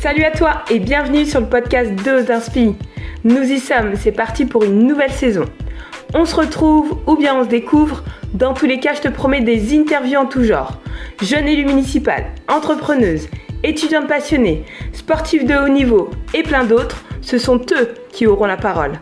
Salut à toi et bienvenue sur le podcast Dose d'Inspi. Nous y sommes, c'est parti pour une nouvelle saison. On se retrouve ou bien on se découvre. Dans tous les cas, je te promets des interviews en tout genre. Jeune élue municipale, entrepreneuse, étudiante passionnée, sportive de haut niveau et plein d'autres, ce sont eux qui auront la parole.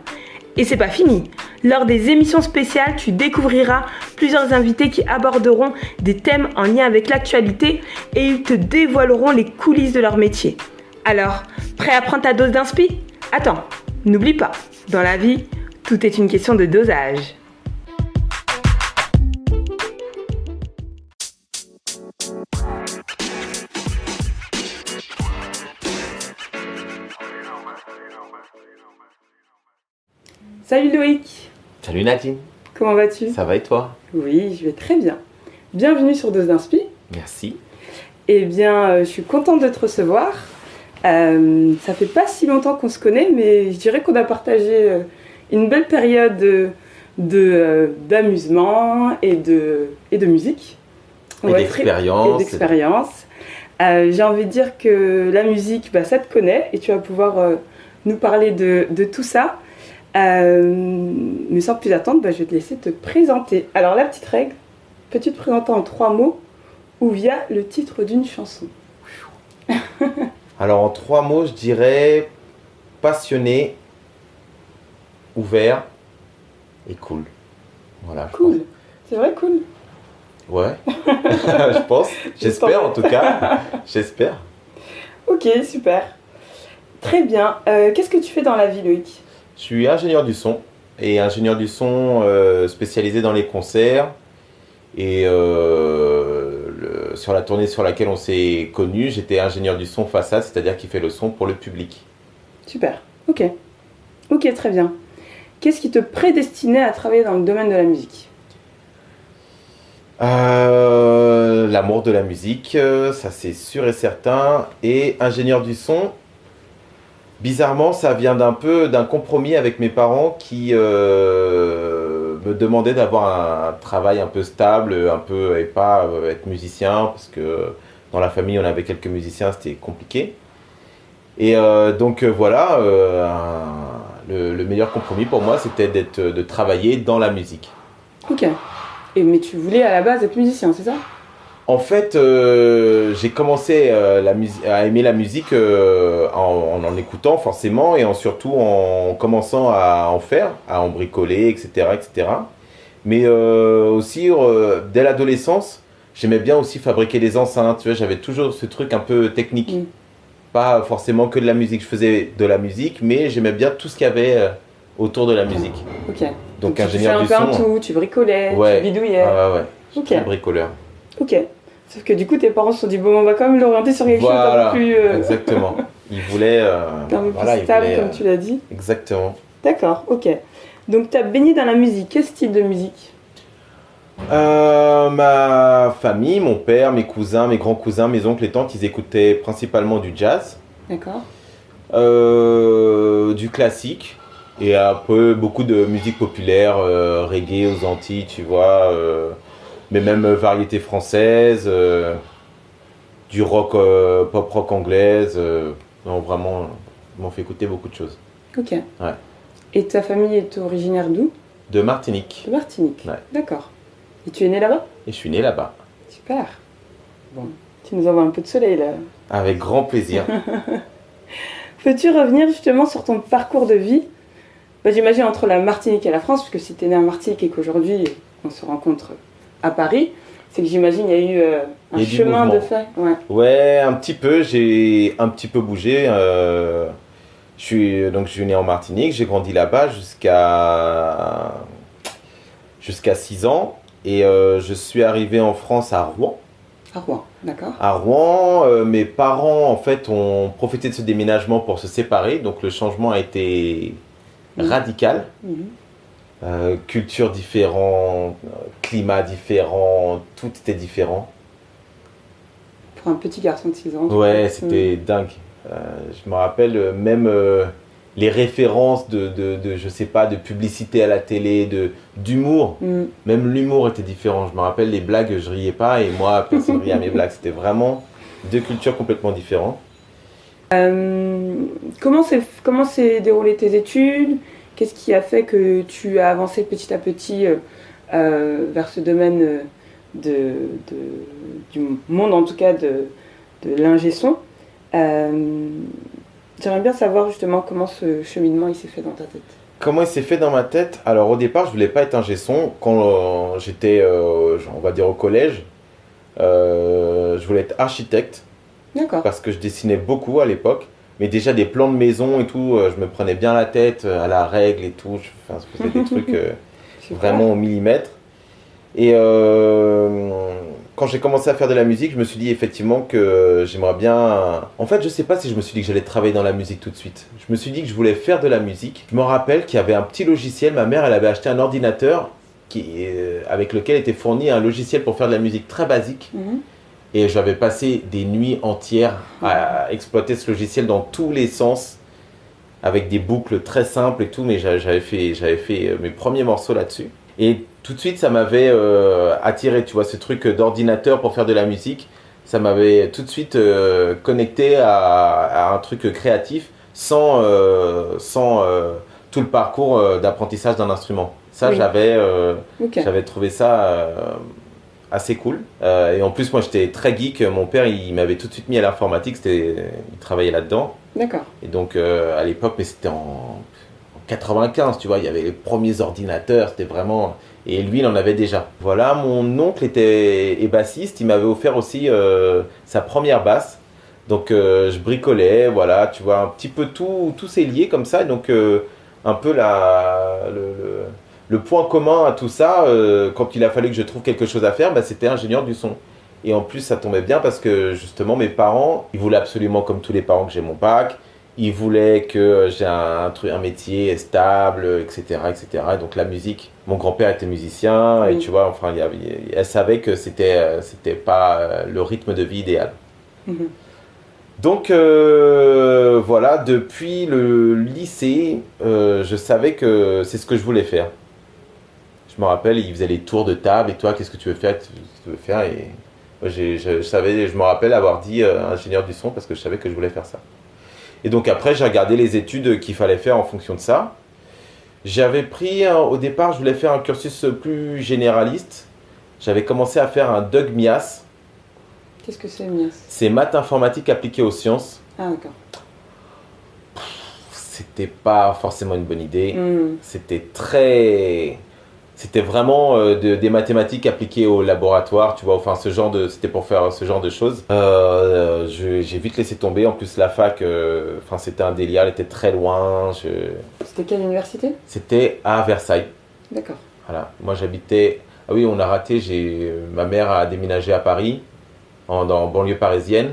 Et c'est pas fini. Lors des émissions spéciales, tu découvriras plusieurs invités qui aborderont des thèmes en lien avec l'actualité et ils te dévoileront les coulisses de leur métier. Alors, prêt à prendre ta dose d'inspi ? Attends, n'oublie pas, dans la vie, tout est une question de dosage. Salut Loïc. Salut Nadine. Comment vas-tu ? Ça va et toi ? Oui, je vais très bien. Bienvenue sur Dose d'Inspi. Merci. Eh bien, je suis contente de te recevoir. Ça fait pas si longtemps qu'on se connaît, mais je dirais qu'on a partagé une belle période d'amusement et de musique. Et d'expérience. J'ai envie de dire que la musique, ça te connaît et tu vas pouvoir nous parler de tout ça. Mais sans plus attendre, je vais te laisser te présenter. Alors la petite règle, peux-tu te présenter en 3 mots ou via le titre d'une chanson? Alors en 3 mots, je dirais passionné, ouvert et cool. Voilà. Cool. C'est vrai, cool. Ouais. Je pense. J'espère en tout cas. J'espère. Ok, super. Très bien. Qu'est-ce que tu fais dans la vie, Loïc ? Je suis ingénieur du son et ingénieur du son spécialisé dans les concerts et sur la tournée sur laquelle on s'est connus, j'étais ingénieur du son façade, c'est-à-dire qui fait le son pour le public. Super, ok, très bien. Qu'est-ce qui te prédestinait à travailler dans le domaine de la musique ? L'amour de la musique, ça c'est sûr et certain, et ingénieur du son. Bizarrement, ça vient d'un compromis avec mes parents qui me demandaient d'avoir un travail un peu stable, et pas être musicien, parce que dans la famille, on avait quelques musiciens, c'était compliqué. Et donc voilà, le meilleur compromis pour moi, c'était de travailler dans la musique. Ok. Mais tu voulais à la base être musicien, c'est ça ? En fait, j'ai commencé à aimer la musique en écoutant forcément et surtout en commençant à en faire, à en bricoler, etc. Mais aussi, dès l'adolescence, j'aimais bien aussi fabriquer des enceintes. Tu vois, j'avais toujours ce truc un peu technique. Pas forcément que de la musique. Je faisais de la musique, mais j'aimais bien tout ce qu'il y avait autour de la musique. Ok. Donc ingénieur du son. Tu faisais un peu en tout, tu bricolais, tu bidouillais. Ouais. Je suis bricoleur. Ok. Sauf que du coup, tes parents se sont dit, on va quand même l'orienter sur quelque chose d'un peu plus... Exactement. Ils voulaient... un peu plus stable, comme tu l'as dit. Exactement. D'accord, ok. Donc, tu as baigné dans la musique. Quel style de musique ? Ma famille, mon père, mes cousins, mes grands-cousins, mes oncles et tantes, ils écoutaient principalement du jazz. D'accord. Du classique. Et beaucoup de musique populaire, reggae aux Antilles, tu vois... mais même variété française, du rock, pop rock anglaise. Non, vraiment, ils m'ont fait écouter beaucoup de choses. Ok. Ouais. Et ta famille est originaire d'où ? De Martinique. De Martinique, ouais. D'accord. Et tu es né là-bas ? Et je suis né là-bas. Super. Bon, tu nous envoies un peu de soleil là. Avec grand plaisir. Peux-tu revenir justement sur ton parcours de vie ? J'imagine entre la Martinique et la France, puisque si tu es né en Martinique et qu'aujourd'hui on se rencontre à Paris, c'est que j'imagine il y a eu un chemin de fait. Ouais, un petit peu, j'ai un petit peu bougé. Je suis né en Martinique, j'ai grandi là-bas jusqu'à 6 ans et je suis arrivé en France à Rouen. À Rouen, d'accord. À Rouen, mes parents en fait ont profité de ce déménagement pour se séparer, donc le changement a été radical. Culture différente, climat différent, tout était différent. Pour un petit garçon de 6 ans. Ouais, c'était dingue. Je me rappelle même les références je sais pas, de publicité à la télé, d'humour. Même l'humour était différent. Je me rappelle les blagues, je riais pas et moi, personne riait à mes blagues. C'était vraiment 2 cultures complètement différentes. Comment s'est déroulé tes études? Qu'est-ce qui a fait que tu as avancé petit à petit vers ce domaine du monde, en tout cas de l'ingé son? J'aimerais bien savoir justement comment ce cheminement il s'est fait dans ta tête. Comment il s'est fait dans ma tête? Alors au départ, je voulais pas être ingé son. Quand j'étais, on va dire au collège, je voulais être architecte. D'accord. Parce que je dessinais beaucoup à l'époque. Mais déjà des plans de maison et tout, je me prenais bien la tête à la règle et tout. Je faisais des trucs vraiment au millimètre. Et quand j'ai commencé à faire de la musique, je me suis dit effectivement que j'aimerais bien... En fait, je sais pas si je me suis dit que j'allais travailler dans la musique tout de suite. Je me suis dit que je voulais faire de la musique. Je me rappelle qu'il y avait un petit logiciel. Ma mère, elle avait acheté un ordinateur avec lequel était fourni un logiciel pour faire de la musique très basique. Et j'avais passé des nuits entières à exploiter ce logiciel dans tous les sens, avec des boucles très simples et tout, mais j'avais fait mes premiers morceaux là-dessus. Et tout de suite, ça m'avait attiré, tu vois, ce truc d'ordinateur pour faire de la musique. Ça m'avait tout de suite connecté à un truc créatif sans tout le parcours d'apprentissage d'un instrument. Ça, oui. J'avais trouvé ça assez cool. Et en plus, moi, j'étais très geek. Mon père, il m'avait tout de suite mis à l'informatique. Il travaillait là-dedans. D'accord. Et donc, à l'époque, mais c'était en 95, tu vois, il y avait les premiers ordinateurs, c'était vraiment... Et lui, il en avait déjà. Voilà, mon oncle est bassiste, il m'avait offert aussi sa première basse. Donc, je bricolais, voilà, tu vois, un petit peu tout s'est lié comme ça. Donc, un peu le point commun à tout ça, quand il a fallu que je trouve quelque chose à faire, bah, c'était ingénieur du son. Et en plus, ça tombait bien parce que, justement, mes parents, ils voulaient absolument, comme tous les parents, que j'ai mon bac. Ils voulaient que j'ai un métier stable, etc., etc. Et donc la musique, mon grand-père était musicien, et tu vois, enfin, elle savait que c'était pas le rythme de vie idéal. Donc voilà, depuis le lycée, je savais que c'est ce que je voulais faire. Je me rappelle, il faisait les tours de table, et toi, qu'est-ce que tu veux faire? Et moi, je me rappelle avoir dit ingénieur du son parce que je savais que je voulais faire ça. Et donc après, j'ai regardé les études qu'il fallait faire en fonction de ça. J'avais pris, au départ, je voulais faire un cursus plus généraliste. J'avais commencé à faire un DUG MIAS. Qu'est-ce que c'est MIAS? C'est maths informatique appliquée aux sciences. Ah d'accord. C'était pas forcément une bonne idée. C'était vraiment des mathématiques appliquées au laboratoire, tu vois, enfin c'était pour faire ce genre de choses. J'ai vite laissé tomber, en plus la fac, c'était un délire, elle était très loin. C'était quelle université? C'était à Versailles. D'accord. Voilà, moi j'habitais, ah oui on a raté, ma mère a déménagé à Paris, en banlieue parisienne.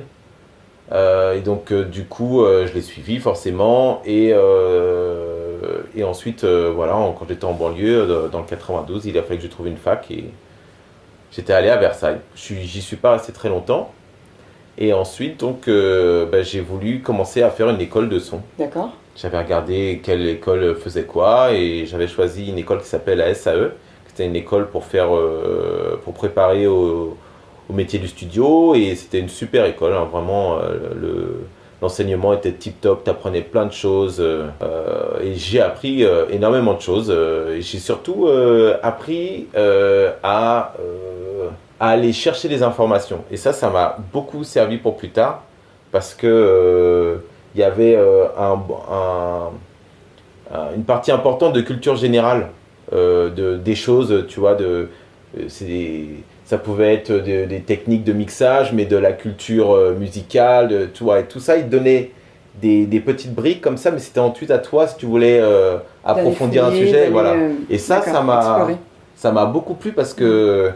Et donc du coup je l'ai suivi forcément et ensuite voilà, quand j'étais en banlieue dans le 92, il a fallu que je trouve une fac et j'étais allé à Versailles. J'y suis pas resté très longtemps et ensuite donc j'ai voulu commencer à faire une école de son. D'accord. J'avais regardé quelle école faisait quoi et j'avais choisi une école qui s'appelle la SAE. C'était une école pour préparer au métier du studio et c'était une super école, hein, vraiment l'enseignement était tip top, t'apprenais plein de choses et j'ai appris énormément de choses et j'ai surtout appris à aller chercher des informations et ça m'a beaucoup servi pour plus tard parce que il y avait une partie importante de culture générale des choses, tu vois, ça pouvait être des techniques de mixage, mais de la culture musicale, tu vois, et tout ça, il te donnait des petites briques comme ça, mais c'était ensuite à toi si tu voulais approfondir un sujet, voilà. Et ça m'a beaucoup plu parce que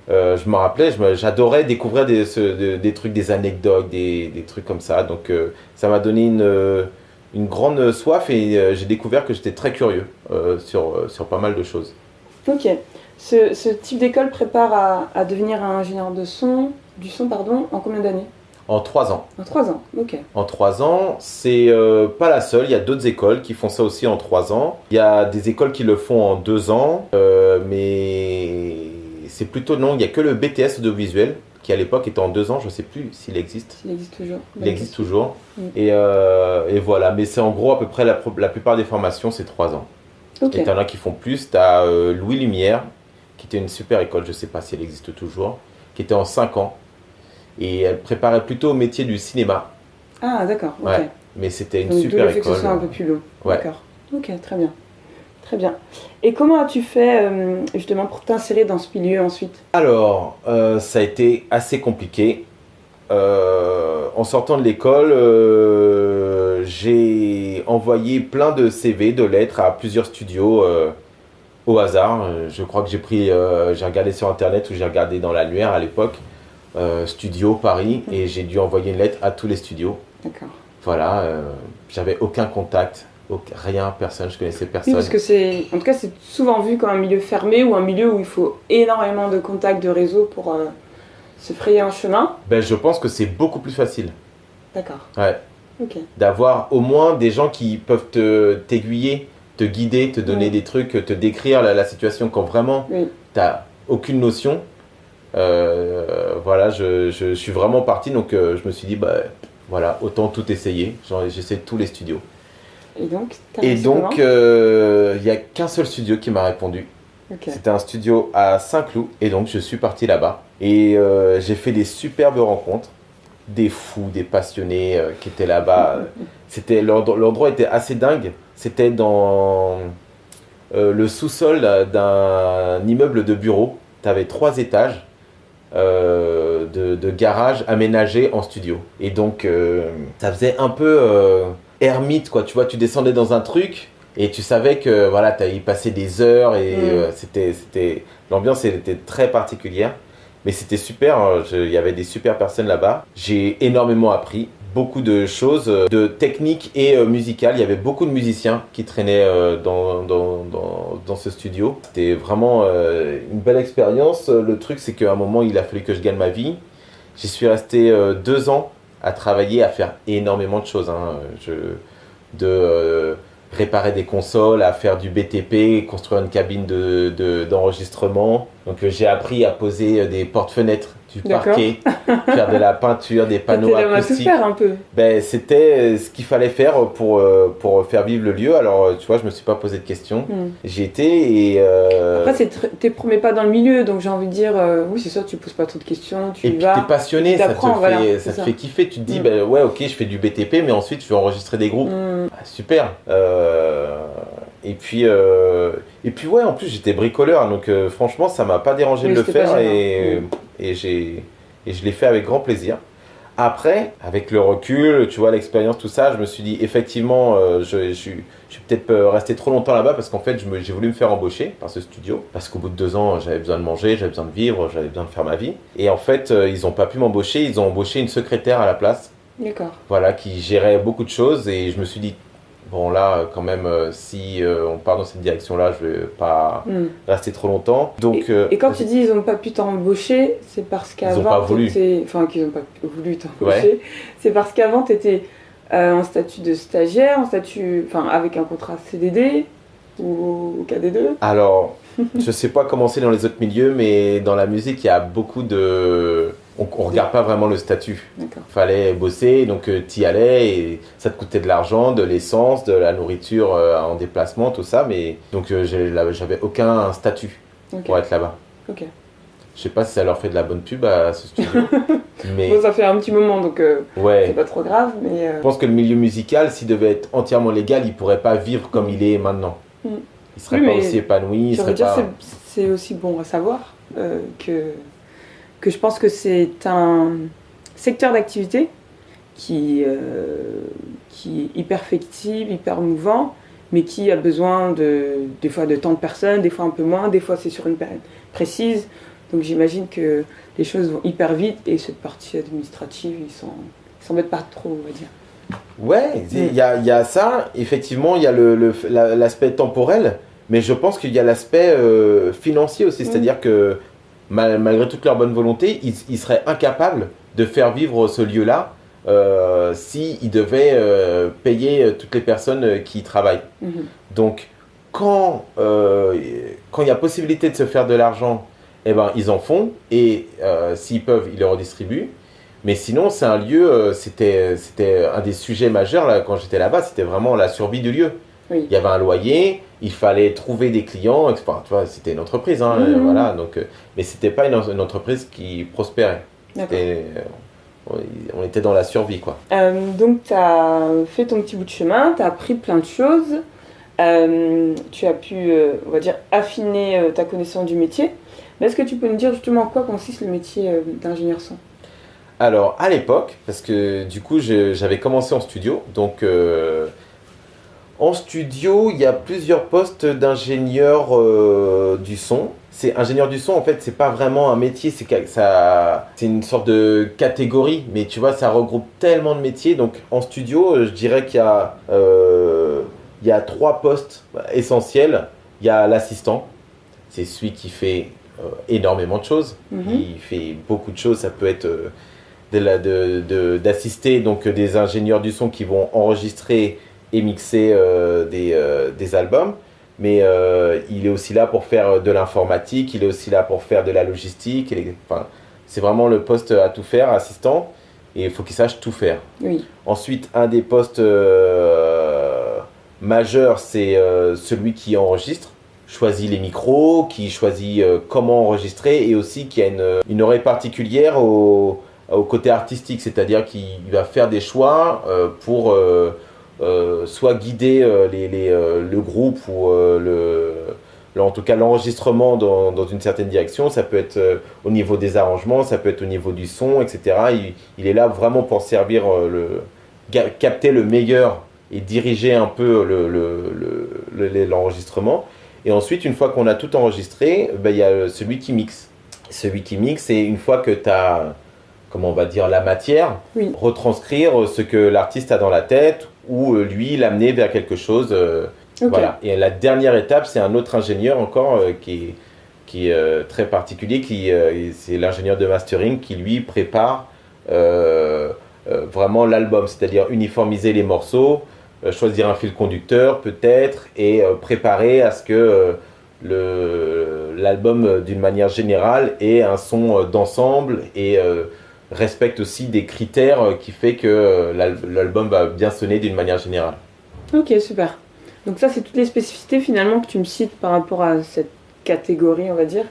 je me rappelais, j'adorais découvrir des trucs, des anecdotes, des trucs comme ça. Donc ça m'a donné une grande soif et j'ai découvert que j'étais très curieux sur pas mal de choses. Ok. Ce type d'école prépare à devenir un ingénieur du son, en combien d'années? En 3 ans. En 3 ans, ok. En 3 ans, c'est pas la seule, il y a d'autres écoles qui font ça aussi en 3 ans. Il y a des écoles qui le font en 2 ans, mais c'est plutôt non, il n'y a que le BTS audiovisuel qui à l'époque était en 2 ans, je ne sais plus s'il existe. Il existe toujours. Il existe toujours. Et voilà, mais c'est en gros à peu près la plupart des formations, c'est 3 ans. Okay. Et t'en as qui font plus. Tu as Louis Lumière, qui était une super école, je ne sais pas si elle existe toujours, qui était en 5 ans. Et elle préparait plutôt au métier du cinéma. Ah, d'accord. Okay. Ouais, mais c'était une donc, super école. Que ce soit un peu plus long. Ouais. D'accord. Ok, très bien. Très bien. Et comment as-tu fait justement pour t'insérer dans ce milieu ensuite? Alors, ça a été assez compliqué. En sortant de l'école, j'ai envoyé plein de CV, de lettres à plusieurs studios au hasard. Je crois que j'ai regardé sur internet ou j'ai regardé dans l'annuaire à l'époque, studio Paris, et j'ai dû envoyer une lettre à tous les studios. D'accord. Voilà, j'avais aucun contact. Rien, personne, je connaissais personne. Oui, parce que c'est souvent vu comme un milieu fermé ou un milieu où il faut énormément de contacts, de réseaux pour se frayer un chemin. Ben, je pense que c'est beaucoup plus facile. D'accord. Ouais. Ok. D'avoir au moins des gens qui peuvent t'aiguiller, te guider, te donner des trucs, te décrire la situation quand vraiment t'as aucune notion. Voilà, je suis vraiment parti, donc je me suis dit, bah voilà, autant tout essayer. J'essaie tous les studios. Et donc, il n'y a qu'un seul studio qui m'a répondu. Okay. C'était un studio à Saint-Cloud. Et donc, je suis parti là-bas. Et j'ai fait des superbes rencontres. Des fous, des passionnés qui étaient là-bas. L'endroit était assez dingue. C'était dans le sous-sol d'un immeuble de bureaux. Tu avais 3 étages de garage aménagés en studio. Et donc, ça faisait un peu... ermite, quoi, tu vois, tu descendais dans un truc et tu savais que voilà, tu allais y passer des heures et l'ambiance était très particulière, mais c'était super, il y avait des super personnes là-bas. J'ai énormément appris, beaucoup de choses, de techniques et musicales. Il y avait beaucoup de musiciens qui traînaient dans ce studio. C'était vraiment une belle expérience. Le truc, c'est qu'à un moment, il a fallu que je gagne ma vie. J'y suis resté 2 ans à travailler, à faire énormément de choses. Réparer des consoles, à faire du BTP, construire une cabine d'enregistrement. Donc j'ai appris à poser des porte-fenêtres du parquet, faire de la peinture, des panneaux acoustiques. Tout faire un peu. Ben, c'était ce qu'il fallait faire pour faire vivre le lieu. Alors tu vois, je me suis pas posé de questions. J'y étais et... Après, c'est tes premiers pas dans le milieu, donc j'ai envie de dire, oui c'est sûr, tu poses pas trop de questions, tu et y puis vas. T'es passionné, ça te fait kiffer. Tu te dis, ben ouais, ok, je fais du BTP, mais ensuite je vais enregistrer des groupes. Ah, super. Et puis ouais, en plus j'étais bricoleur, donc franchement ça m'a pas dérangé de le faire et je l'ai fait avec grand plaisir. Après, avec le recul, tu vois, l'expérience, tout ça, je me suis dit effectivement je suis peut-être resté trop longtemps là-bas parce qu'en fait j'ai voulu me faire embaucher par ce studio parce qu'au bout de 2 ans j'avais besoin de manger, j'avais besoin de vivre, j'avais besoin de faire ma vie et en fait ils n'ont pas pu m'embaucher, ils ont embauché une secrétaire à la place. D'accord. Voilà, qui gérait beaucoup de choses et je me suis dit bon là quand même si on part dans cette direction là je vais pas rester trop longtemps donc et quand tu dis ils n'ont pas pu t'embaucher, c'est parce qu'avant ils n'ont pas voulu qu'ils n'ont pas voulu t'embaucher, c'est parce qu'avant tu étais en statut de stagiaire, avec un contrat CDD ou KD2. Alors je sais pas comment c'est dans les autres milieux, mais dans la musique il y a beaucoup de... On regarde pas vraiment le statut. D'accord. Fallait bosser, donc t'y allais et ça te coûtait de l'argent, de l'essence, de la nourriture en déplacement, tout ça. Mais donc j'avais aucun statut pour être là-bas. Ok. Je sais pas si ça leur fait de la bonne pub à ce studio. Mais bon, ça fait un petit moment, donc c'est pas trop grave. Mais je pense que le milieu musical, s'il devait être entièrement légal, il pourrait pas vivre comme il est maintenant. Il serait pas aussi épanoui. C'est aussi bon à savoir que je pense que c'est un secteur d'activité qui est hyper flexible, hyper mouvant, mais qui a besoin des fois de tant de personnes, des fois un peu moins, des fois c'est sur une période précise. Donc j'imagine que les choses vont hyper vite et cette partie administrative, ils s'embêtent pas trop, on va dire. Ouais, il y a ça, effectivement, il y a l'aspect temporel, mais je pense qu'il y a l'aspect financier aussi, c'est-à-dire que malgré toute leur bonne volonté, ils seraient incapables de faire vivre ce lieu-là s'ils devaient payer toutes les personnes qui y travaillent. Donc, quand il y a possibilité de se faire de l'argent eh ben, ils en font et s'ils peuvent, ils le redistribuent. Mais sinon, c'est un lieu, c'était un des sujets majeurs là, quand j'étais là-bas, c'était vraiment la survie du lieu. Oui. Il y avait un loyer, il fallait trouver des clients, etc. Enfin, tu vois, c'était une entreprise, hein, voilà, donc, mais c'était pas une entreprise qui prospérait. On était dans la survie, quoi. Donc, tu as fait ton petit bout de chemin, tu as appris plein de choses, tu as pu, on va dire, affiner ta connaissance du métier. Mais est-ce que tu peux nous dire justement en quoi consiste le métier d'ingénieur son? Alors, à l'époque, parce que du coup, j'avais commencé en studio, donc en studio, il y a plusieurs postes d'ingénieur du son. C'est ingénieur du son, en fait, c'est pas vraiment un métier, c'est une sorte de catégorie, mais tu vois, ça regroupe tellement de métiers. Donc, en studio, je dirais qu'il y a 3 postes essentiels. Il y a l'assistant, c'est celui qui fait énormément de choses. Il fait beaucoup de choses. Ça peut être d'assister donc des ingénieurs du son qui vont enregistrer et mixer des albums. Mais il est aussi là pour faire de l'informatique, il est aussi là pour faire de la logistique. Enfin, c'est vraiment le poste à tout faire, assistant, et il faut qu'il sache tout faire. Oui. Ensuite, un des postes majeurs, c'est celui qui enregistre, choisit les micros, qui choisit comment enregistrer, et aussi qui a une oreille particulière au côté artistique, c'est-à-dire qu'il va faire des choix pour soit guider le groupe ou en tout cas l'enregistrement dans une certaine direction. Ça peut être au niveau des arrangements, ça peut être au niveau du son, etc. Il est là vraiment pour servir, capter le meilleur et diriger un peu l'enregistrement. Et ensuite, une fois qu'on a tout enregistré, il y a celui qui mixe. Celui qui mixe, c'est une fois que tu as, comment on va dire, la matière, oui, retranscrire ce que l'artiste a dans la tête ou lui l'amener vers quelque chose. Okay. Voilà. Et la dernière étape, c'est un autre ingénieur encore qui est très particulier, c'est l'ingénieur de mastering qui lui prépare vraiment l'album, c'est-à-dire uniformiser les morceaux, choisir un fil conducteur peut-être et préparer à ce que l'album d'une manière générale ait un son d'ensemble et respecte aussi des critères qui fait que l'album va bien sonner d'une manière générale. Ok, super. Donc ça, c'est toutes les spécificités finalement que tu me cites par rapport à cette catégorie, on va dire.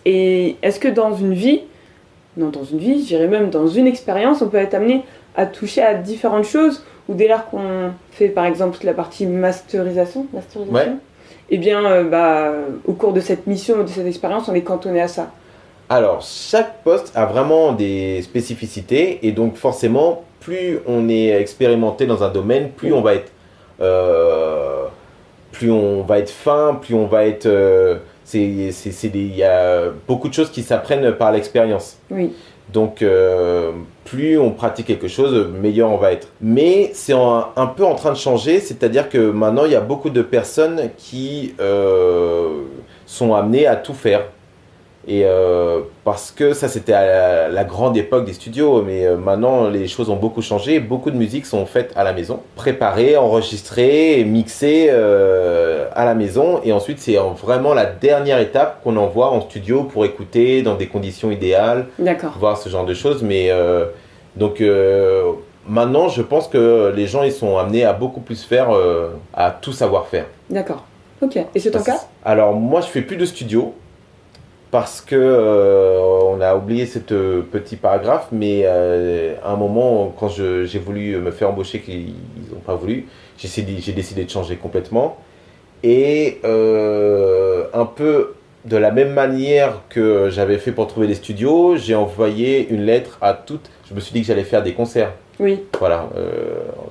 Et est-ce que dans une vie, je dirais même dans une expérience, on peut être amené à toucher à différentes choses, ou dès lors qu'on fait par exemple la partie masterisation, ouais. Eh bien, au cours de cette mission, de cette expérience, on est cantonné à ça. Alors, chaque poste a vraiment des spécificités et donc forcément, plus on est expérimenté dans un domaine, plus on va être fin, plus on va être... il y a beaucoup de choses qui s'apprennent par l'expérience. Oui. Donc, plus on pratique quelque chose, meilleur on va être. Mais c'est un peu en train de changer, c'est-à-dire que maintenant, il y a beaucoup de personnes qui sont amenées à tout faire. Et parce que ça, c'était à la grande époque des studios, mais maintenant, les choses ont beaucoup changé. Beaucoup de musiques sont faites à la maison, préparées, enregistrées, mixées à la maison. Et ensuite, c'est vraiment la dernière étape qu'on envoie en studio pour écouter dans des conditions idéales. D'accord. Voir ce genre de choses. Mais donc, maintenant, je pense que les gens, ils sont amenés à beaucoup plus faire, à tout savoir faire. D'accord. Ok. Et c'est ton cas ? Alors, moi, je fais plus de studio. Parce que on a oublié ce petit paragraphe, mais à un moment, quand j'ai voulu me faire embaucher, qu'ils n'ont pas voulu, j'ai décidé de changer complètement. Et un peu de la même manière que j'avais fait pour trouver des studios, j'ai envoyé une lettre à toutes. Je me suis dit que j'allais faire des concerts. Oui. Voilà.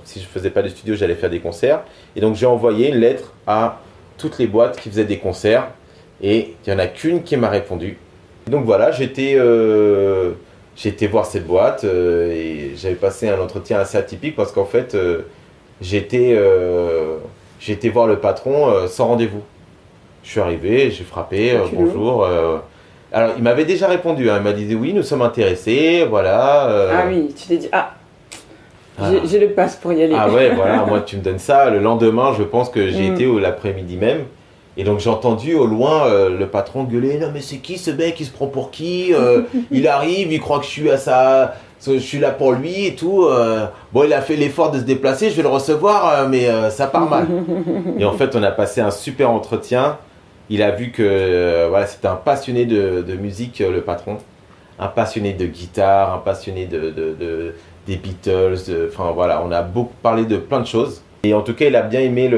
Si je ne faisais pas de studio, j'allais faire des concerts. Et donc j'ai envoyé une lettre à toutes les boîtes qui faisaient des concerts. Et il n'y en a qu'une qui m'a répondu. Donc voilà, j'étais voir cette boîte et j'avais passé un entretien assez atypique parce qu'en fait, j'étais voir le patron sans rendez-vous. Je suis arrivé, j'ai frappé, bonjour. Alors, il m'avait déjà répondu, hein, il m'a dit oui, nous sommes intéressés, voilà. Ah oui, tu t'es dit, j'ai le pass pour y aller. Ah ouais, voilà, moi tu me donnes ça. Le lendemain, je pense que j'ai été l'après-midi même. Et donc j'ai entendu au loin le patron gueuler, non mais c'est qui ce mec, il se prend pour qui? Il arrive, il croit que je suis là pour lui et tout. Bon, il a fait l'effort de se déplacer, je vais le recevoir, mais ça part mal. Et en fait, on a passé un super entretien. Il a vu que voilà, c'était un passionné de musique, le patron. Un passionné de guitare, un passionné des Beatles. Enfin voilà, on a beaucoup parlé de plein de choses. Et en tout cas, il a bien aimé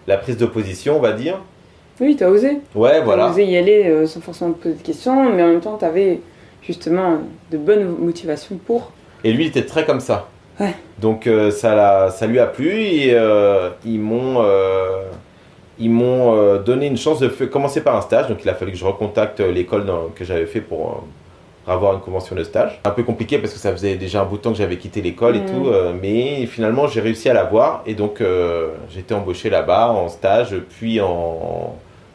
la prise de position, on va dire. Oui, tu as osé. Ouais, voilà. Tu as osé y aller sans forcément te poser de questions, mais en même temps, tu avais justement de bonnes motivations pour. Et lui, il était très comme ça. Ouais. Donc ça lui a plu et ils m'ont donné une chance de commencer par un stage. Donc il a fallu que je recontacte l'école que j'avais fait pour avoir une convention de stage. Un peu compliqué parce que ça faisait déjà un bout de temps que j'avais quitté l'école et tout. Mais finalement, j'ai réussi à l'avoir. Et donc j'ai été embauché là-bas en stage, puis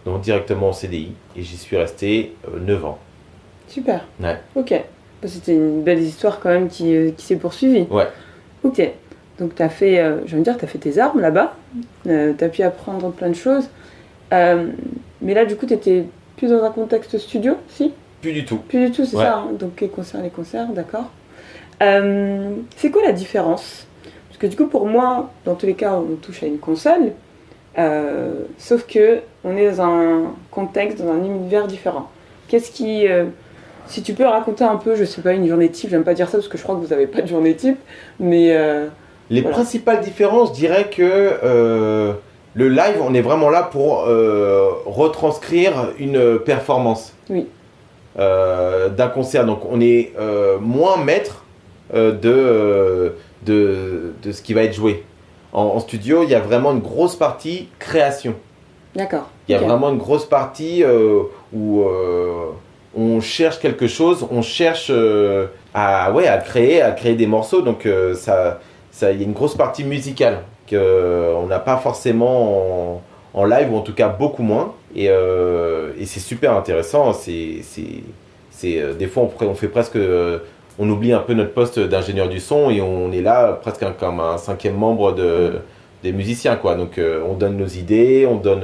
donc directement en CDI. Et j'y suis resté 9 ans. Super. Ouais. Ok. C'était une belle histoire quand même qui s'est poursuivie. Ouais. Ok. Donc tu as fait, je veux dire, tu as fait tes armes là-bas. Tu as pu apprendre plein de choses. Mais là, du coup, tu étais plus dans un contexte studio, si? Plus du tout. Plus du tout, c'est ça. Hein. Donc les concerts, d'accord. C'est quoi la différence? Parce que du coup, pour moi, dans tous les cas, on touche à une console. Sauf que on est dans un contexte, dans un univers différent. Qu'est-ce qui... si tu peux raconter un peu, je sais pas, une journée type, j'aime pas dire ça parce que je crois que vous n'avez pas de journée type, mais... Les principales différences, je dirais que le live, on est vraiment là pour retranscrire une performance d'un concert. Donc on est moins maître de ce qui va être joué. En studio, il y a vraiment une grosse partie création. D'accord. Il y a vraiment une grosse partie où on cherche quelque chose, on cherche à créer des morceaux. Donc il y a une grosse partie musicale qu'on n'a pas forcément en live, ou en tout cas beaucoup moins. Et c'est super intéressant. Des fois, on fait presque... on oublie un peu notre poste d'ingénieur du son et on est là presque comme un cinquième membre des musiciens, quoi. Donc on donne nos idées, on donne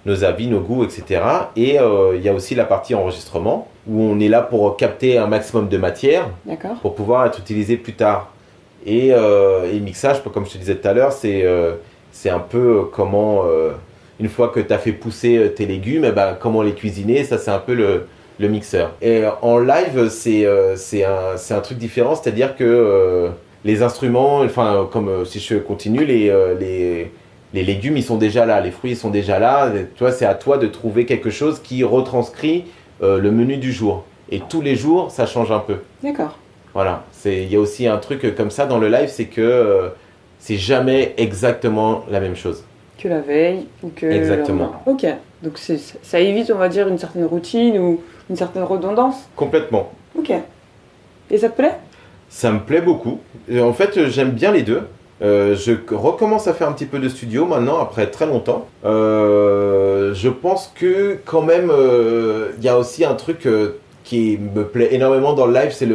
nos avis, nos goûts, etc. Et il y a aussi la partie enregistrement où on est là pour capter un maximum de matière pour pouvoir être utilisé plus tard. Et mixage, comme je te disais tout à l'heure, c'est un peu comment, une fois que tu as fait pousser tes légumes, comment les cuisiner, ça c'est un peu le mixeur. Et en live, c'est un truc différent, c'est-à-dire que les instruments, enfin, comme si je continue, les légumes, ils sont déjà là, les fruits, ils sont déjà là. Tu vois, c'est à toi de trouver quelque chose qui retranscrit le menu du jour. Et tous les jours, ça change un peu. D'accord. Voilà. Il y a aussi un truc comme ça dans le live, c'est que c'est jamais exactement la même chose. Que la veille ou que... Exactement. Ok. Donc ça évite, on va dire, une certaine routine ou une certaine redondance. Complètement. Ok. Et ça te plaît? Ça me plaît beaucoup. En fait, j'aime bien les deux. Je recommence à faire un petit peu de studio maintenant, après très longtemps. Je pense que quand même, il y a aussi un truc qui me plaît énormément dans le live, c'est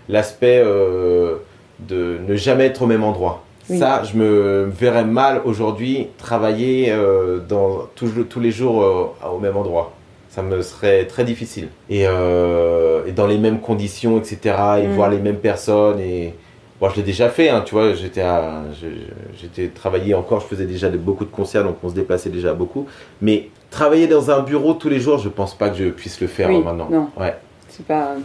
l'aspect de ne jamais être au même endroit. Oui. Ça, je me verrais mal aujourd'hui travailler tous les jours au même endroit. Ça me serait très difficile. Et dans les mêmes conditions, etc. Et voir les mêmes personnes. Et bon, je l'ai déjà fait, hein, tu vois. J'étais travaillé encore, je faisais déjà beaucoup de concerts, donc on se déplaçait déjà beaucoup. Mais travailler dans un bureau tous les jours, je pense pas que je puisse le faire maintenant. Non. Ouais. C'est pas...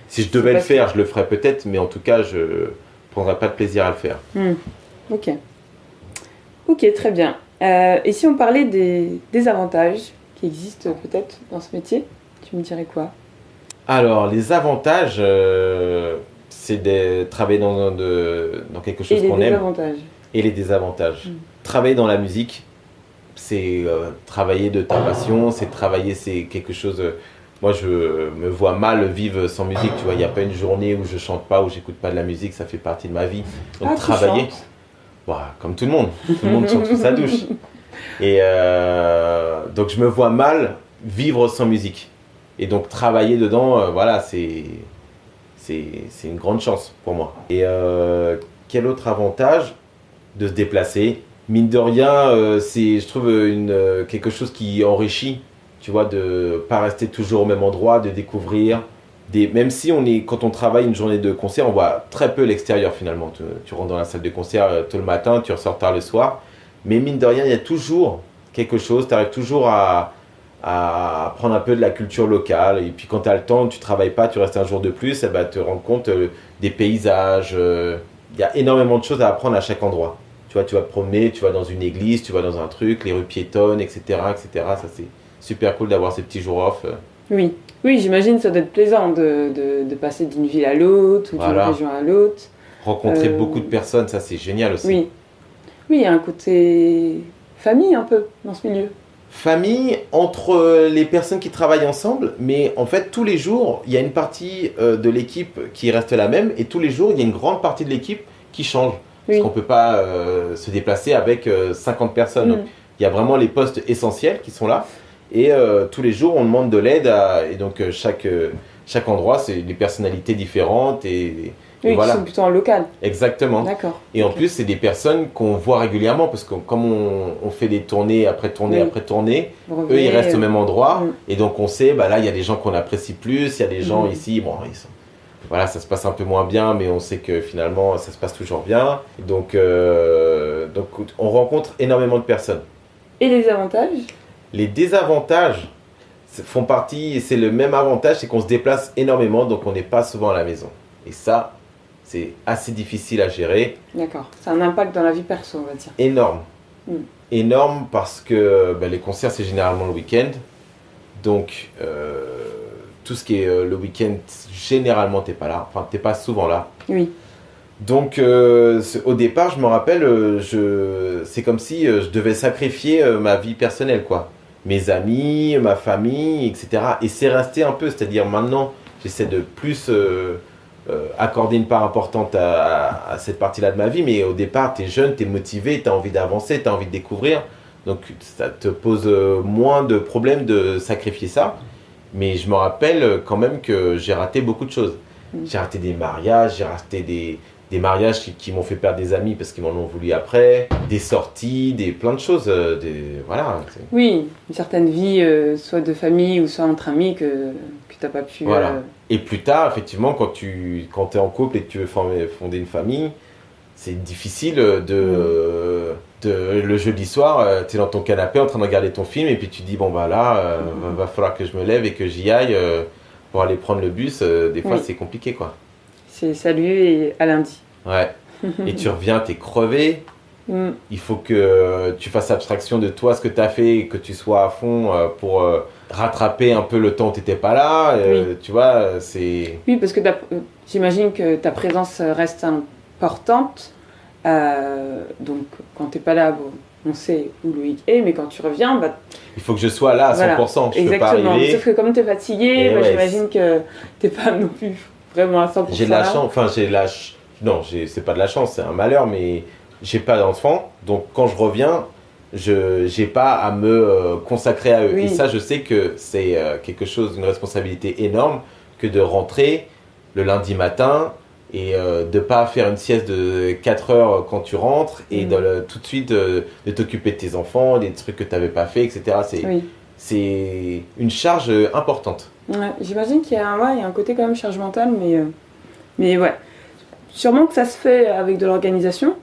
Si je devais le faire, je le ferais peut-être, mais en tout cas, je prendrais pas de plaisir à le faire. Ok. Ok, très bien. Et si on parlait des avantages qui existent peut-être dans ce métier, tu me dirais quoi? Alors, les avantages, c'est de travailler dans quelque chose qu'on aime. Et les désavantages. Et les désavantages. Travailler dans la musique, c'est travailler de ta passion, c'est quelque chose... Moi, je me vois mal vivre sans musique, tu vois. Il n'y a pas une journée où je chante pas, où j'écoute pas de la musique, ça fait partie de ma vie. Donc, travailler... comme tout le monde. Tout le monde chante sous sa douche. Et donc, je me vois mal vivre sans musique. Et donc, travailler dedans, c'est une grande chance pour moi. Et quel autre avantage? De se déplacer. mine de rien, c'est, je trouve, quelque chose qui enrichit, tu vois, de pas rester toujours au même endroit, de découvrir. Même si quand on travaille une journée de concert, on voit très peu l'extérieur finalement. Tu rentres dans la salle de concert tôt le matin, tu ressors tard le soir. Mais mine de rien, il y a toujours quelque chose, tu arrives toujours à prendre un peu de la culture locale. Et puis quand tu as le temps, tu travailles pas, tu restes un jour de plus, et ben, te rends compte des paysages. Il y a énormément de choses à apprendre à chaque endroit. Tu vois, tu vas te promener, tu vas dans une église, tu vas dans un truc, les rues piétonnes, etc. etc. Ça, c'est super cool d'avoir ces petits jours off. Oui, oui, j'imagine que ça doit être plaisant de passer d'une ville à l'autre ou d'une région à l'autre. Rencontrer beaucoup de personnes, ça c'est génial aussi. Oui. Oui, il y a un côté famille un peu dans ce milieu. Famille entre les personnes qui travaillent ensemble, mais en fait tous les jours, il y a une partie de l'équipe qui reste la même et tous les jours, il y a une grande partie de l'équipe qui change. Parce qu'on ne peut pas se déplacer avec 50 personnes. Donc, il y a vraiment les postes essentiels qui sont là. Et tous les jours, on demande de l'aide. Et donc, chaque endroit, c'est des personnalités différentes. Et voilà. Qui sont plutôt en local. Exactement. D'accord. Et en plus, c'est des personnes qu'on voit régulièrement. Parce que comme on fait des tournées après tournée après tournée, eux, ils restent au même endroit. Et donc, on sait, là, il y a des gens qu'on apprécie plus. Il y a des gens ici, ils sont... Voilà, ça se passe un peu moins bien, mais on sait que finalement, ça se passe toujours bien. Donc on rencontre énormément de personnes. Et les avantages ? Les désavantages font partie, et c'est le même avantage, c'est qu'on se déplace énormément, donc on n'est pas souvent à la maison. Et ça, c'est assez difficile à gérer. D'accord, c'est un impact dans la vie perso, on va dire. Énorme. Énorme parce que les concerts, c'est généralement le week-end. Donc... tout ce qui est le week-end, généralement, t'es pas là. Enfin, t'es pas souvent là. Oui. Donc, au départ, je me rappelle, c'est comme si je devais sacrifier ma vie personnelle, quoi. Mes amis, ma famille, etc. Et c'est resté un peu, c'est-à-dire maintenant, j'essaie de plus accorder une part importante à cette partie-là de ma vie. Mais au départ, t'es jeune, t'es motivé, t'as envie d'avancer, t'as envie de découvrir. Donc, ça te pose moins de problèmes de sacrifier ça. Mais je me rappelle quand même que j'ai raté beaucoup de choses. J'ai raté des mariages, j'ai raté des mariages qui m'ont fait perdre des amis parce qu'ils m'en ont voulu après, des sorties, plein de choses. Voilà. Oui, une certaine vie, soit de famille ou soit entre amis que tu n'as pas pu... Voilà. Et plus tard, effectivement, quand tu es en couple et que tu veux fonder une famille, c'est difficile le jeudi soir, tu es dans ton canapé en train de regarder ton film et puis tu dis là, va falloir que je me lève et que j'y aille pour aller prendre le bus. Des fois, c'est compliqué, quoi. C'est salut et à lundi. Ouais. Et tu reviens, tu es crevé. Il faut que tu fasses abstraction de toi, ce que tu as fait et que tu sois à fond pour rattraper un peu le temps où tu n'étais pas là. Tu vois, c'est... Oui, parce que j'imagine que ta présence reste importante. Donc quand t'es pas là, on sait où Loïc est, mais quand tu reviens, il faut que je sois là à 100%. Voilà, je peux pas arriver. Sauf que comme t'es fatigué, j'imagine que t'es pas non plus vraiment à 100%. J'ai de la chance, non, c'est pas de la chance, c'est un malheur, mais j'ai pas d'enfants, donc quand je reviens, j'ai pas à me consacrer à eux. Oui. Et ça, je sais que c'est quelque chose, une responsabilité énorme que de rentrer le lundi matin et de pas faire une sieste de 4 heures quand tu rentres et tout de suite de t'occuper de tes enfants, des trucs que tu n'avais pas fait, etc. C'est une charge importante. Ouais, j'imagine qu'il y a un côté quand même charge mentale, mais ouais. Sûrement que ça se fait avec de l'organisation.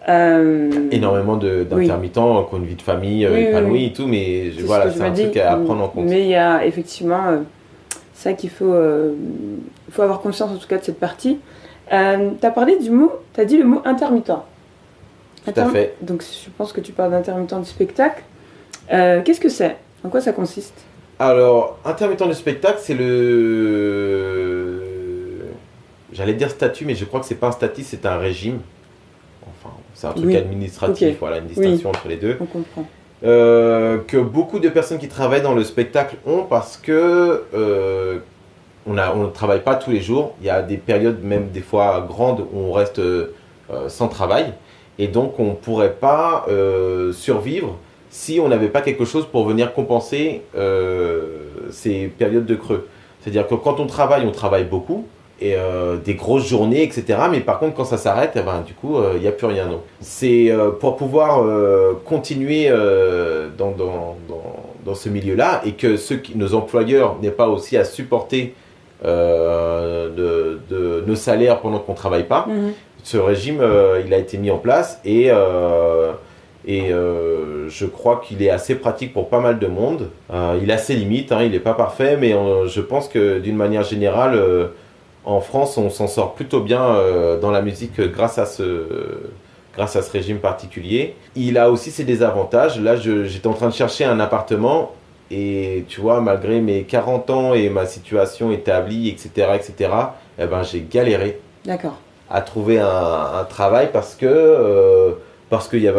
Énormément d'intermittents qui ont une vie de famille épanouie et tout, mais voilà, c'est un truc à prendre en compte. Mais il y a effectivement ça qu'il faut avoir conscience en tout cas de cette partie. Tu as parlé tu as dit le mot intermittent. Tout à fait. Donc je pense que tu parles d'intermittent du spectacle. Qu'est-ce que c'est ? En quoi ça consiste ? Alors, intermittent du spectacle, c'est j'allais dire statut, mais je crois que c'est pas un statut, c'est un régime. Enfin, c'est un truc administratif, voilà, une distinction entre les deux. On comprend. Que beaucoup de personnes qui travaillent dans le spectacle ont parce que on ne travaille pas tous les jours. Il y a des périodes, même des fois grandes, où on reste sans travail. Et donc, on ne pourrait pas survivre si on n'avait pas quelque chose pour venir compenser ces périodes de creux. C'est-à-dire que quand on travaille beaucoup. des grosses journées, etc. Mais par contre, quand ça s'arrête, eh ben, du coup, il n'y a plus rien. Donc, c'est pour pouvoir continuer dans ce milieu-là et que nos employeurs n'aient pas aussi à supporter de nos salaires pendant qu'on ne travaille pas. Ce régime, il a été mis en place et je crois qu'il est assez pratique pour pas mal de monde. Il a ses limites, hein, il n'est pas parfait, mais je pense que d'une manière générale, en France, on s'en sort plutôt bien dans la musique grâce à ce régime particulier. Il a aussi ses désavantages. Là, j'étais en train de chercher un appartement et tu vois, malgré mes 40 ans et ma situation établie, etc., eh ben, j'ai galéré à trouver un travail parce que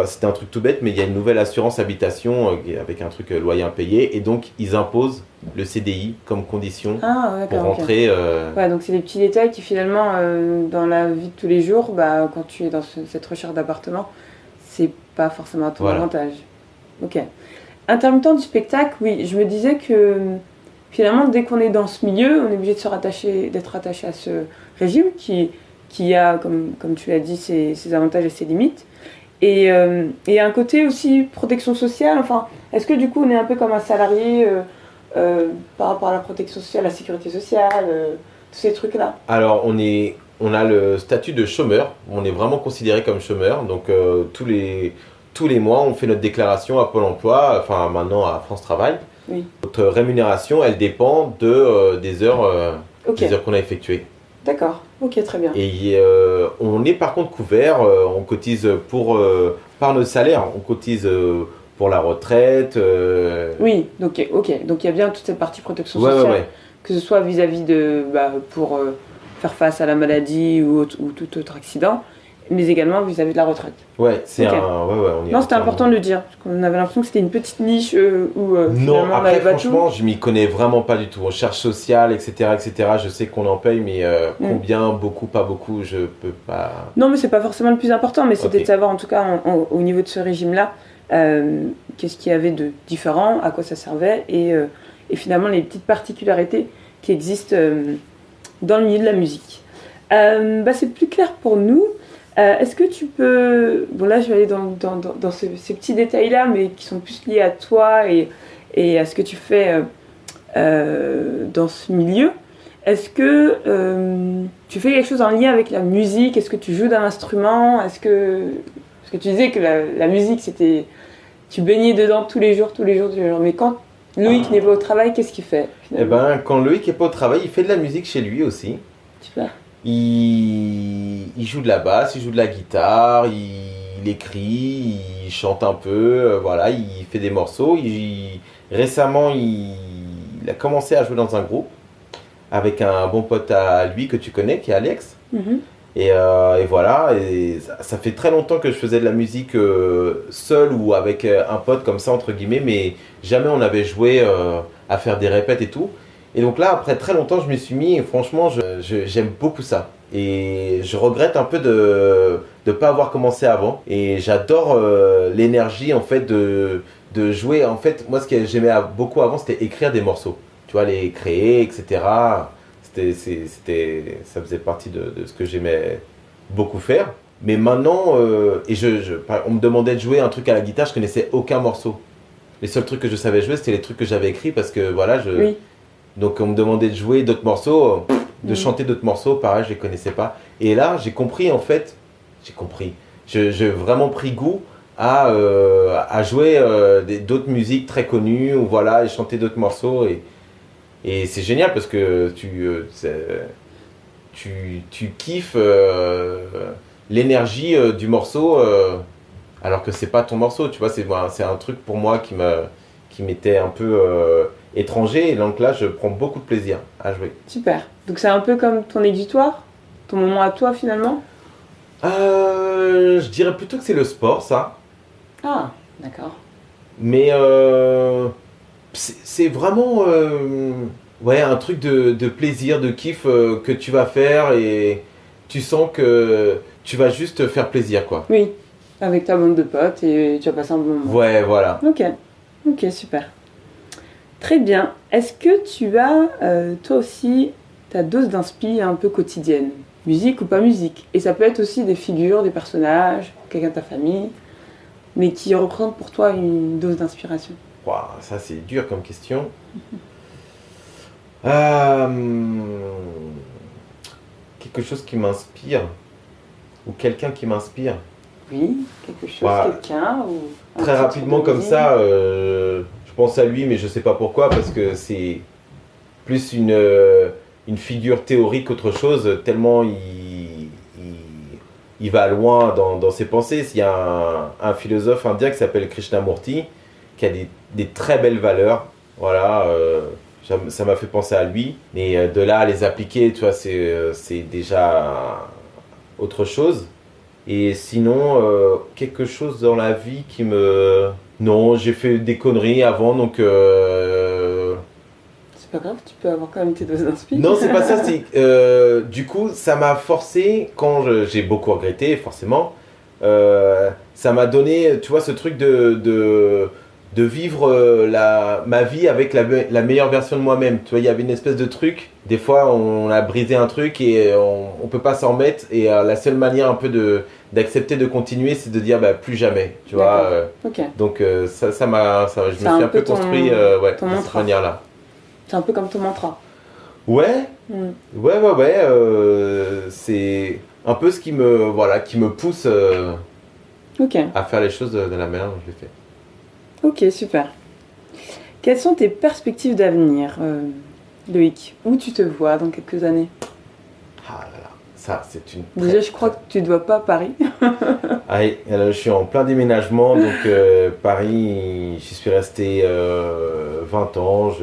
c'était un truc tout bête, mais il y a une nouvelle assurance habitation avec un truc loyer impayé et donc ils imposent le CDI comme condition pour rentrer. Ouais, donc c'est des petits détails qui finalement, dans la vie de tous les jours, quand tu es dans cette recherche d'appartement, c'est pas forcément à ton avantage. Ok. Intermittent du spectacle, oui, je me disais que finalement, dès qu'on est dans ce milieu, on est obligé d'être rattaché à ce régime qui a, comme tu l'as dit, ses avantages et ses limites. Et un côté aussi protection sociale, enfin, est-ce que du coup on est un peu comme un salarié par rapport à la protection sociale, la sécurité sociale, tous ces trucs-là? Alors on a le statut de chômeur, on est vraiment considéré comme chômeur, donc tous les mois on fait notre déclaration à Pôle emploi, enfin maintenant à France Travail. Oui. Notre rémunération elle dépend des heures qu'on a effectuées. D'accord, ok, très bien. Et on est par contre couvert, on cotise par nos salaires, on cotise pour la retraite. Oui, donc il y a bien toute cette partie protection sociale, que ce soit vis-à-vis pour faire face à la maladie ou tout autre accident, mais également vis-à-vis de la retraite. Ouais, c'est Non, c'était important de le dire, parce qu'on avait l'impression que c'était une petite niche où non, après franchement, je m'y connais vraiment pas du tout. En charge sociale, etc., je sais qu'on en paye, mais combien, beaucoup, pas beaucoup, je peux pas... Non, mais c'est pas forcément le plus important, mais c'était de savoir, en tout cas, au niveau de ce régime-là, qu'est-ce qu'il y avait de différent, à quoi ça servait, et finalement les petites particularités qui existent dans le milieu de la musique. C'est plus clair pour nous. Est-ce que tu peux... Bon là je vais aller dans ces petits détails-là, mais qui sont plus liés à toi et à ce que tu fais dans ce milieu. Est-ce que tu fais quelque chose en lien avec la musique? Est-ce que tu joues d'un instrument? Parce que tu disais que la musique, c'était... Tu baignais dedans tous les jours. Mais quand Loïc n'est pas au travail, qu'est-ce qu'il fait finalement? Quand Loïc n'est pas au travail, il fait de la musique chez lui aussi. Super. Il joue de la basse, il joue de la guitare, il écrit, il chante un peu, voilà, il fait des morceaux. Récemment, il a commencé à jouer dans un groupe avec un bon pote à lui que tu connais, qui est Alex. Et voilà, et ça fait très longtemps que je faisais de la musique seul ou avec un pote comme ça, entre guillemets, mais jamais on avait joué à faire des répètes et tout. Et donc là, après très longtemps, je m'y suis mis et franchement, j'aime beaucoup ça. Et je regrette un peu de ne pas avoir commencé avant. Et j'adore l'énergie en fait de jouer. En fait, moi, ce que j'aimais beaucoup avant, c'était écrire des morceaux. Tu vois, les créer, etc. Ça faisait partie de ce que j'aimais beaucoup faire. Mais maintenant, on me demandait de jouer un truc à la guitare, je connaissais aucun morceau. Les seuls trucs que je savais jouer, c'était les trucs que j'avais écrits parce que voilà, Donc on me demandait de jouer d'autres morceaux, de chanter d'autres morceaux, pareil, je les connaissais pas. Et là, j'ai compris en fait, j'ai vraiment pris goût à jouer d'autres musiques très connues, ou voilà, et chanter d'autres morceaux. Et c'est génial parce que tu kiffes l'énergie du morceau alors que c'est pas ton morceau, tu vois, c'est un truc pour moi qui m'était un peu étranger, et donc là je prends beaucoup de plaisir à jouer. Super, donc c'est un peu comme ton exutoire, ton moment à toi finalement? Je dirais plutôt que c'est le sport, ça. Ah, d'accord. Mais c'est vraiment un truc de plaisir, de kiff que tu vas faire et tu sens que tu vas juste faire plaisir, quoi. Oui, avec ta bande de potes et tu vas passer un bon moment. Ouais, voilà. Ok, super. Très bien. Est-ce que tu as, toi aussi, ta dose d'inspi un peu quotidienne, musique ou pas musique. Et ça peut être aussi des figures, des personnages, quelqu'un de ta famille, mais qui représentent pour toi une dose d'inspiration. Waouh, ça c'est dur comme question. Euh, Quelque chose qui m'inspire ou quelqu'un qui m'inspire. Oui, quelque chose, quelqu'un ou un Très titre rapidement de comme musique. ça, je pense à lui, mais je sais pas pourquoi, parce que c'est plus une figure théorique qu'autre chose, tellement il va loin dans ses pensées. Il y a un philosophe indien qui s'appelle Krishnamurti, qui a des très belles valeurs. Voilà, ça m'a fait penser à lui. Mais de là à les appliquer, tu vois, c'est déjà autre chose. Et sinon, quelque chose dans la vie qui me... Non, j'ai fait des conneries avant, donc... C'est pas grave, tu peux avoir quand même tes doses d'inspi. Non, c'est pas ça. Du coup, ça m'a forcé, quand j'ai beaucoup regretté, forcément, ça m'a donné, tu vois, ce truc de vivre ma vie avec la meilleure version de moi-même. Tu vois, il y avait une espèce de truc. Des fois, on a brisé un truc et on peut pas s'en remettre. Et la seule manière un peu d'accepter de continuer, c'est de dire bah, plus jamais. Tu vois. Ok. Donc je me suis un peu construit de cette mantra. manière-là. C'est un peu comme ton mantra. Ouais. Ouais. C'est un peu ce qui me pousse à faire les choses de la manière dont je les fais. Ok, super. Quelles sont tes perspectives d'avenir, Loïc? Où tu te vois dans quelques années? Ah là là, ça c'est une... Déjà, je crois que tu ne dois pas à Paris. Ah, je suis en plein déménagement, donc Paris, j'y suis resté 20 ans,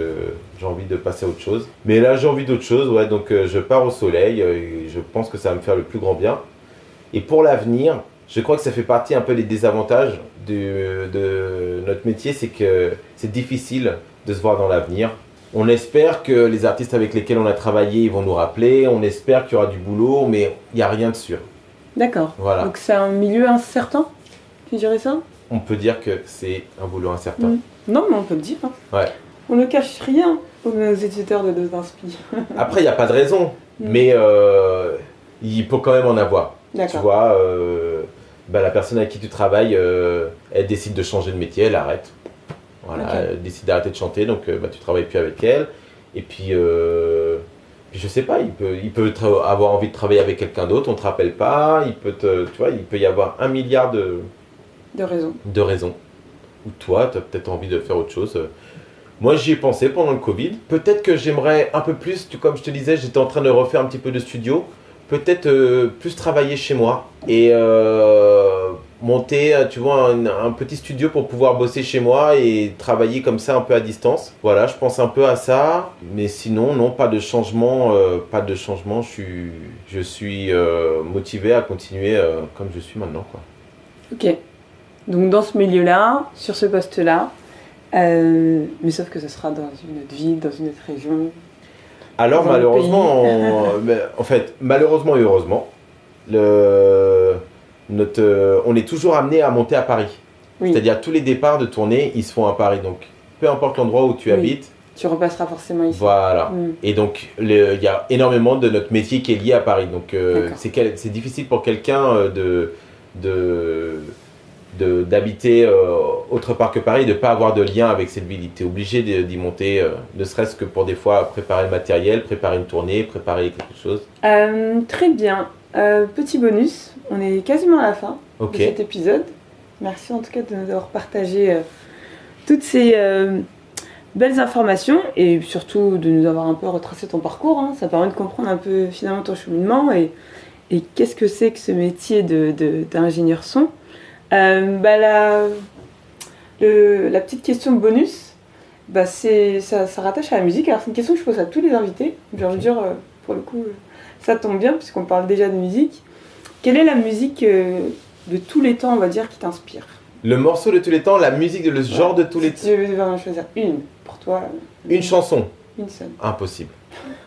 j'ai envie de passer à autre chose. Mais là, j'ai envie d'autre chose, ouais, donc je pars au soleil, et je pense que ça va me faire le plus grand bien. Et pour l'avenir, je crois que ça fait partie un peu des désavantages de notre métier, c'est que c'est difficile de se voir dans l'avenir. On espère que les artistes avec lesquels on a travaillé ils vont nous rappeler, on espère qu'il y aura du boulot, mais il n'y a rien de sûr. D'accord. Voilà. Donc c'est un milieu incertain, tu dirais ça? On peut dire que c'est un boulot incertain. Non, mais on peut le dire. Hein. Ouais. On ne cache rien aux éditeurs de Dose d'Inspi. Après, il n'y a pas de raison, mais il peut quand même en avoir. D'accord. Tu vois, la personne avec qui tu travailles, elle décide de changer de métier, elle arrête. Voilà, okay. Elle décide d'arrêter de chanter, donc tu travailles plus avec elle. Et puis je sais pas, il peut avoir envie de travailler avec quelqu'un d'autre, on te rappelle pas. Tu vois, il peut y avoir un milliard de raisons. Ou toi, tu as peut-être envie de faire autre chose. Moi, j'y ai pensé pendant le Covid. Peut-être que j'aimerais un peu plus, comme je te disais, j'étais en train de refaire un petit peu de studio. Peut-être plus travailler chez moi et monter, tu vois, un petit studio pour pouvoir bosser chez moi et travailler comme ça un peu à distance. Voilà, je pense un peu à ça. Mais sinon, non, pas de changement. Je suis motivé à continuer comme je suis maintenant, quoi. Ok. Donc dans ce milieu-là, sur ce poste-là, mais sauf que ce sera dans une autre ville, dans une autre région. Alors malheureusement, malheureusement et heureusement, on est toujours amené à monter à Paris. Oui. C'est-à-dire tous les départs de tournée, ils se font à Paris. Donc peu importe l'endroit où tu habites, tu repasseras forcément ici. Voilà. Et donc il y a énormément de notre métier qui est lié à Paris. Donc c'est difficile pour quelqu'un d'habiter autre part que Paris, de ne pas avoir de lien avec cette ville. Tu es obligé d'y monter, ne serait-ce que pour des fois préparer le matériel, préparer une tournée, préparer quelque chose. Très bien. Petit bonus, on est quasiment à la fin de cet épisode. Merci en tout cas de nous avoir partagé toutes ces belles informations et surtout de nous avoir un peu retracé ton parcours. Hein. Ça permet de comprendre un peu finalement ton cheminement et qu'est-ce que c'est que ce métier d'ingénieur son. La petite question bonus, ça rattache à la musique. Alors c'est une question que je pose à tous les invités. J'ai envie de dire, pour le coup, ça tombe bien puisqu'on parle déjà de musique. Quelle est la musique de tous les temps, on va dire, qui t'inspire? Le morceau de tous les temps, la musique le genre de tous les temps. Si tu devais choisir une, pour toi. Une chanson. Une seule. Impossible.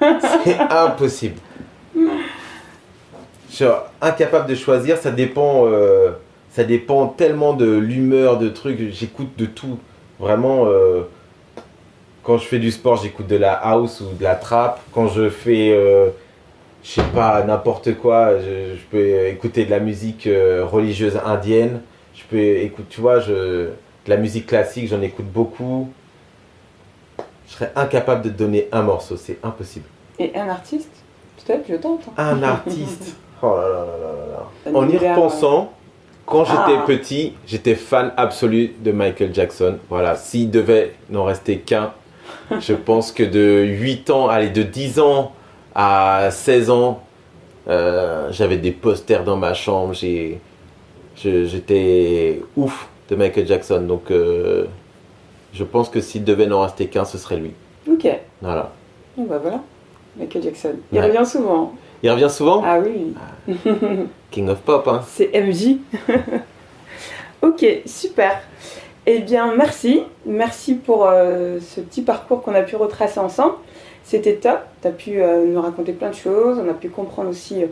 C'est impossible. Je suis incapable de choisir, ça dépend tellement de l'humeur, de trucs, j'écoute de tout. Vraiment, Quand je fais du sport, j'écoute de la house ou de la trap. Quand je fais, je sais pas, n'importe quoi, je peux écouter de la musique religieuse indienne. Je peux écouter, tu vois, de la musique classique, j'en écoute beaucoup. Je serais incapable de te donner un morceau, c'est impossible. Et un artiste? Peut-être, je tente. Un artiste. Oh là là là là là. En y repensant, quand j'étais petit, j'étais fan absolu de Michael Jackson. Voilà, s'il devait n'en rester qu'un, je pense que de 8 ans, allez, de 10 ans à 16 ans, j'avais des posters dans ma chambre. J'étais ouf de Michael Jackson. Donc, je pense que s'il devait n'en rester qu'un, ce serait lui. Ok. Voilà. Bon, bah voilà, Michael Jackson. Il revient souvent. Il revient souvent? Ah oui. King of Pop, hein. C'est MJ. Ok, super. Eh bien, merci. Merci pour ce petit parcours qu'on a pu retracer ensemble. C'était top. Tu as pu nous raconter plein de choses. On a pu comprendre aussi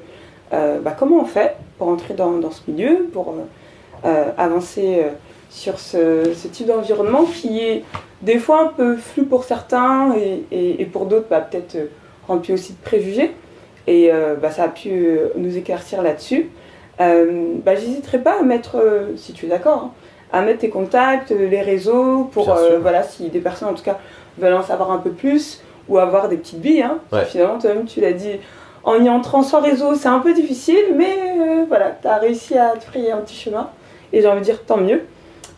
comment on fait pour entrer dans ce milieu, pour avancer sur ce type d'environnement qui est des fois un peu flou pour certains et pour d'autres peut-être rempli aussi de préjugés. Et ça a pu nous éclaircir là-dessus. J'hésiterai pas à mettre, si tu es d'accord, hein, à mettre tes contacts, les réseaux, pour si des personnes en tout cas veulent en savoir un peu plus ou avoir des petites billes. Hein, ouais. Finalement, toi-même, tu l'as dit, en y entrant sans réseau, c'est un peu difficile, mais tu as réussi à te frayer un petit chemin. Et j'ai envie de dire tant mieux.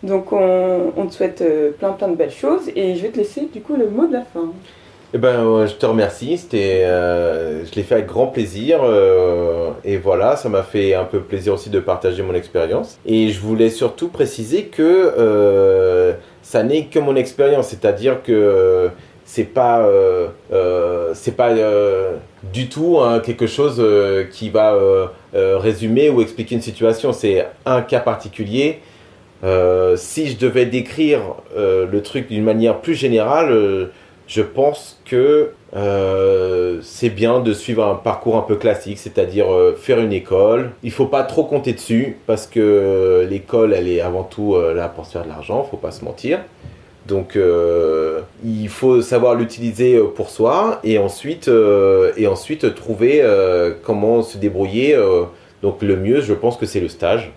Donc on te souhaite plein de belles choses et je vais te laisser du coup le mot de la fin. Eh ben, je te remercie, je l'ai fait avec grand plaisir et voilà, ça m'a fait un peu plaisir aussi de partager mon expérience. Et je voulais surtout préciser que ça n'est que mon expérience, c'est-à-dire que c'est pas du tout quelque chose qui va résumer ou expliquer une situation, c'est un cas particulier. Si je devais décrire le truc d'une manière plus générale, je pense que c'est bien de suivre un parcours un peu classique, c'est-à-dire faire une école. Il ne faut pas trop compter dessus parce que l'école, elle est avant tout là pour se faire de l'argent, il ne faut pas se mentir. Donc il faut savoir l'utiliser pour soi et ensuite trouver comment se débrouiller. Donc le mieux, je pense que c'est le stage.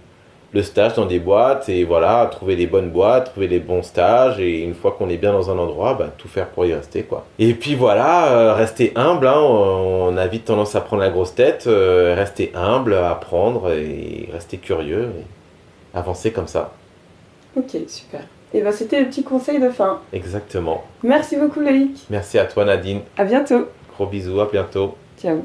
Le stage dans des boîtes et voilà, trouver les bonnes boîtes, trouver les bons stages et une fois qu'on est bien dans un endroit, tout faire pour y rester quoi. Et puis voilà, rester humble, hein, on a vite tendance à prendre la grosse tête, rester humble, apprendre et rester curieux et avancer comme ça. Ok, super. Et c'était le petit conseil de fin. Exactement. Merci beaucoup Loïc. Merci à toi Nadine. À bientôt. Gros bisous, à bientôt. Ciao.